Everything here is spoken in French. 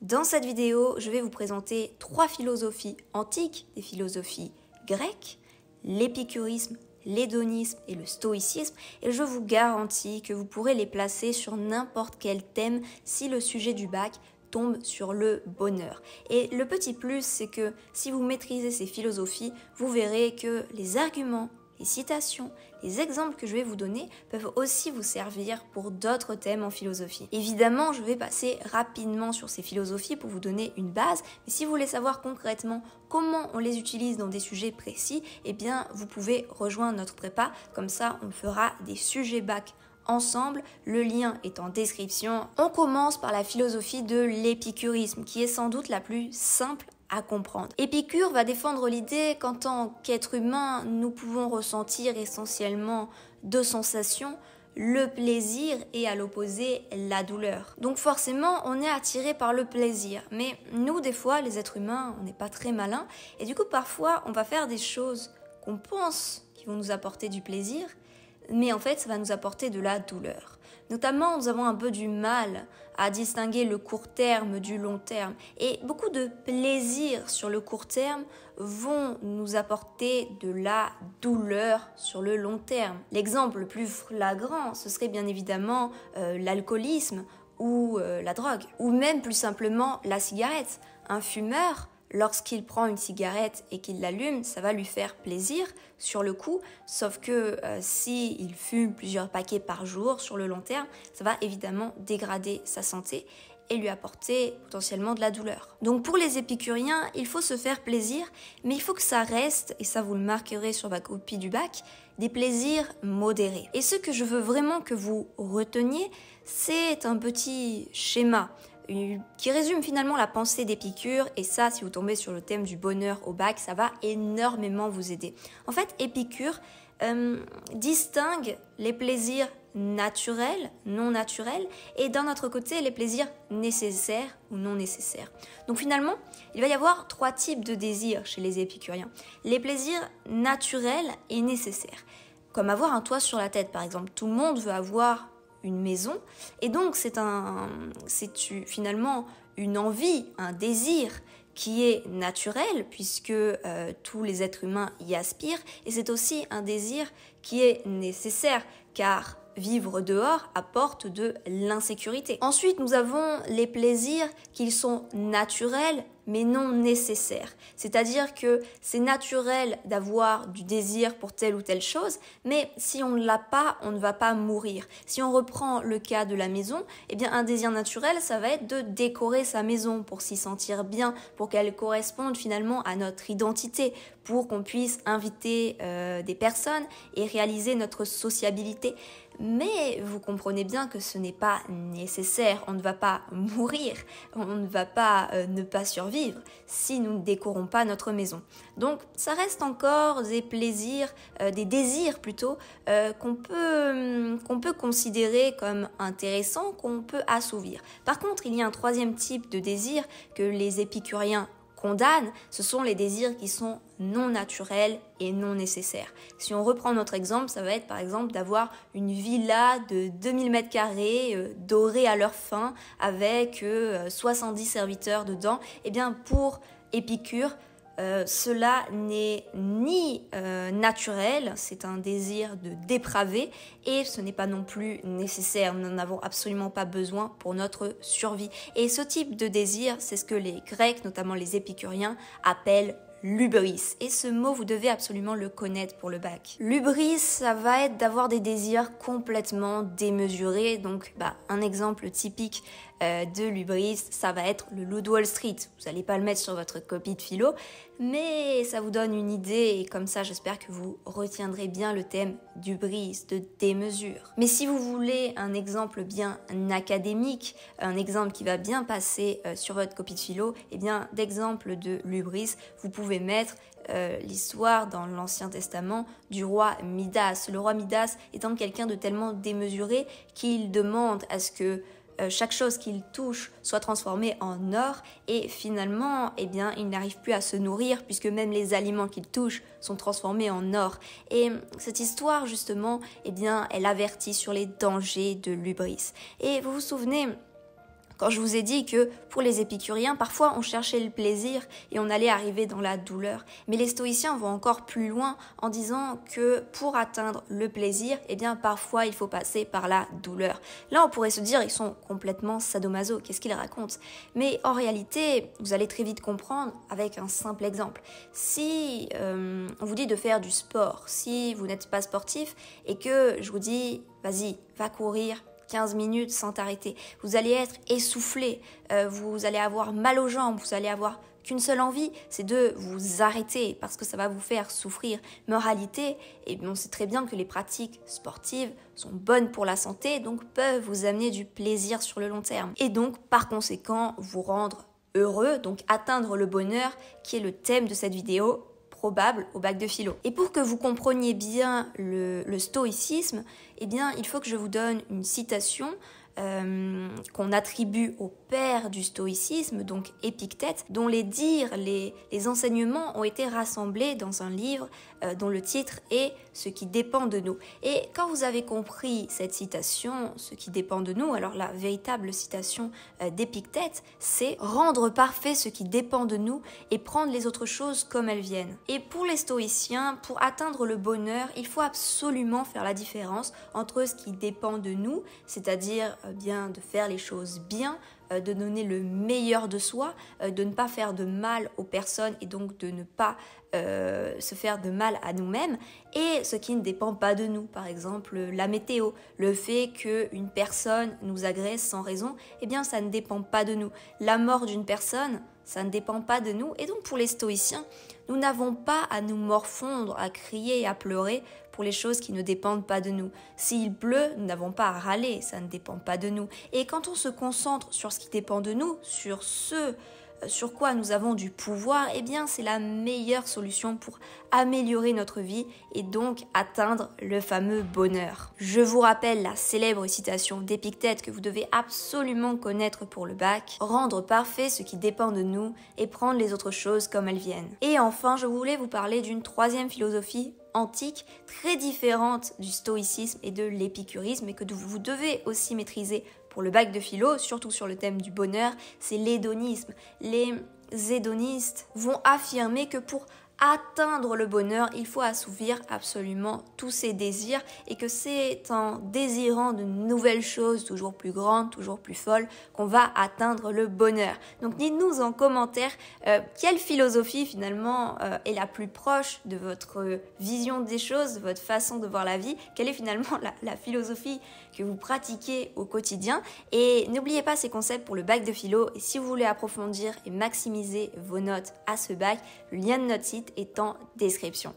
Dans cette vidéo, je vais vous présenter 3 philosophies antiques, des philosophies grecques, l'épicurisme, l'hédonisme et le stoïcisme, et je vous garantis que vous pourrez les placer sur n'importe quel thème si le sujet du bac tombe sur le bonheur. Et le petit plus, c'est que si vous maîtrisez ces philosophies, vous verrez que les arguments, les citations, les exemples que je vais vous donner peuvent aussi vous servir pour d'autres thèmes en philosophie. Évidemment, je vais passer rapidement sur ces philosophies pour vous donner une base, mais si vous voulez savoir concrètement comment on les utilise dans des sujets précis, eh bien, vous pouvez rejoindre notre prépa, comme ça on fera des sujets bac ensemble, le lien est en description. On commence par la philosophie de l'épicurisme, qui est sans doute la plus simple à comprendre. Épicure va défendre l'idée qu'en tant qu'être humain, nous pouvons ressentir essentiellement deux sensations, le plaisir et à l'opposé la douleur. Donc forcément, on est attiré par le plaisir. Mais nous, des fois, les êtres humains, on n'est pas très malins. Et du coup, parfois, on va faire des choses qu'on pense qui vont nous apporter du plaisir, mais en fait, ça va nous apporter de la douleur. Notamment, nous avons un peu du mal à distinguer le court terme du long terme. Et beaucoup de plaisirs sur le court terme vont nous apporter de la douleur sur le long terme. L'exemple le plus flagrant, ce serait bien évidemment l'alcoolisme ou la drogue. Ou même plus simplement la cigarette. Un fumeur, lorsqu'il prend une cigarette et qu'il l'allume, ça va lui faire plaisir sur le coup, sauf que s'il fume plusieurs paquets par jour sur le long terme, ça va évidemment dégrader sa santé et lui apporter potentiellement de la douleur. Donc pour les épicuriens, il faut se faire plaisir, mais il faut que ça reste, et ça vous le marquerez sur votre copie du bac, des plaisirs modérés. Et ce que je veux vraiment que vous reteniez, c'est un petit schéma qui résume finalement la pensée d'Épicure, et ça, si vous tombez sur le thème du bonheur au bac, ça va énormément vous aider. En fait, Épicure distingue les plaisirs naturels, non naturels, et d'un autre côté, les plaisirs nécessaires ou non nécessaires. Donc finalement, il va y avoir 3 types de désirs chez les épicuriens. Les plaisirs naturels et nécessaires, comme avoir un toit sur la tête par exemple. Tout le monde veut avoir une maison, et donc c'est finalement une envie, un désir qui est naturel puisque tous les êtres humains y aspirent, et c'est aussi un désir qui est nécessaire car vivre dehors apporte de l'insécurité. Ensuite, nous avons les plaisirs qui sont naturels mais non nécessaires. C'est-à-dire que c'est naturel d'avoir du désir pour telle ou telle chose, mais si on ne l'a pas, on ne va pas mourir. Si on reprend le cas de la maison, eh bien un désir naturel, ça va être de décorer sa maison pour s'y sentir bien, pour qu'elle corresponde finalement à notre identité, pour qu'on puisse inviter des personnes et réaliser notre sociabilité. Mais vous comprenez bien que ce n'est pas nécessaire, on ne va pas mourir, on ne va pas ne pas survivre si nous ne décorons pas notre maison. Donc ça reste encore des plaisirs, des désirs plutôt, qu'on peut considérer comme intéressants, qu'on peut assouvir. Par contre, il y a un 3e type de désir que les épicuriens condamnent, ce sont les désirs qui sont non naturels et non nécessaires. Si on reprend notre exemple, ça va être par exemple d'avoir une villa de 2000 m² dorée à leur fin avec 70 serviteurs dedans. Eh bien pour Épicure, cela n'est ni naturel, c'est un désir de dépraver, et ce n'est pas non plus nécessaire, nous n'en avons absolument pas besoin pour notre survie. Et ce type de désir, c'est ce que les Grecs, notamment les épicuriens, appellent l'hubris. Et ce mot, vous devez absolument le connaître pour le bac. L'hubris, ça va être d'avoir des désirs complètement démesurés. Donc, un exemple typique de l'hubris, ça va être le loup de Wall Street. Vous n'allez pas le mettre sur votre copie de philo, mais ça vous donne une idée, et comme ça, j'espère que vous retiendrez bien le thème d'hubris, de démesure. Mais si vous voulez un exemple bien académique, un exemple qui va bien passer sur votre copie de philo, eh bien, d'exemple de l'hubris, vous pouvez mettre l'histoire dans l'Ancien Testament du roi Midas. Le roi Midas étant quelqu'un de tellement démesuré qu'il demande à ce que chaque chose qu'il touche soit transformée en or, et finalement, eh bien, il n'arrive plus à se nourrir puisque même les aliments qu'il touche sont transformés en or. Et cette histoire, justement, eh bien, elle avertit sur les dangers de l'hubris. Et vous vous souvenez Quand je vous ai dit que pour les épicuriens, parfois on cherchait le plaisir et on allait arriver dans la douleur. Mais les stoïciens vont encore plus loin en disant que pour atteindre le plaisir, eh bien parfois il faut passer par la douleur. Là on pourrait se dire ils sont complètement sadomaso, qu'est-ce qu'ils racontent? Mais en réalité, vous allez très vite comprendre avec un simple exemple. Si on vous dit de faire du sport, si vous n'êtes pas sportif et que je vous dis vas-y, va courir 15 minutes sans t'arrêter. Vous allez être essoufflé, vous allez avoir mal aux jambes, vous allez avoir qu'une seule envie, c'est de vous arrêter parce que ça va vous faire souffrir. Mais en réalité, on sait très bien que les pratiques sportives sont bonnes pour la santé, donc peuvent vous amener du plaisir sur le long terme. Et donc, par conséquent, vous rendre heureux, donc atteindre le bonheur, qui est le thème de cette vidéo, probable au bac de philo. Et pour que vous compreniez bien le stoïcisme, eh bien, il faut que je vous donne une citation qu'on attribue au père du stoïcisme, donc Épictète, dont les dires, les enseignements ont été rassemblés dans un livre dont le titre est « Ce qui dépend de nous ». Et quand vous avez compris cette citation, « Ce qui dépend de nous », alors la véritable citation d'Épictète, c'est « rendre parfait ce qui dépend de nous et prendre les autres choses comme elles viennent ». Et pour les stoïciens, pour atteindre le bonheur, il faut absolument faire la différence entre ce qui dépend de nous, c'est-à-dire bien de faire les choses bien, de donner le meilleur de soi, de ne pas faire de mal aux personnes et donc de ne pas se faire de mal à nous-mêmes, et ce qui ne dépend pas de nous, par exemple la météo, le fait qu'une personne nous agresse sans raison, eh bien ça ne dépend pas de nous. La mort d'une personne, ça ne dépend pas de nous, et donc pour les stoïciens, nous n'avons pas à nous morfondre, à crier et à pleurer pour les choses qui ne dépendent pas de nous. S'il pleut, nous n'avons pas à râler, ça ne dépend pas de nous. Et quand on se concentre sur ce qui dépend de nous, sur ce sur quoi nous avons du pouvoir, eh bien c'est la meilleure solution pour améliorer notre vie et donc atteindre le fameux bonheur. Je vous rappelle la célèbre citation d'Épictète que vous devez absolument connaître pour le bac: rendre parfait ce qui dépend de nous et prendre les autres choses comme elles viennent. Et enfin, je voulais vous parler d'une troisième philosophie antique, très différente du stoïcisme et de l'épicurisme, et que vous devez aussi maîtriser pour le bac de philo, surtout sur le thème du bonheur, c'est l'hédonisme. Les hédonistes vont affirmer que pour atteindre le bonheur, il faut assouvir absolument tous ses désirs, et que c'est en désirant de nouvelles choses toujours plus grandes, toujours plus folles, qu'on va atteindre le bonheur. Donc dites-nous en commentaire quelle philosophie finalement est la plus proche de votre vision des choses, de votre façon de voir la vie, quelle est finalement la philosophie que vous pratiquez au quotidien. Et n'oubliez pas ces concepts pour le bac de philo, et si vous voulez approfondir et maximiser vos notes à ce bac, le lien de notre site est en description.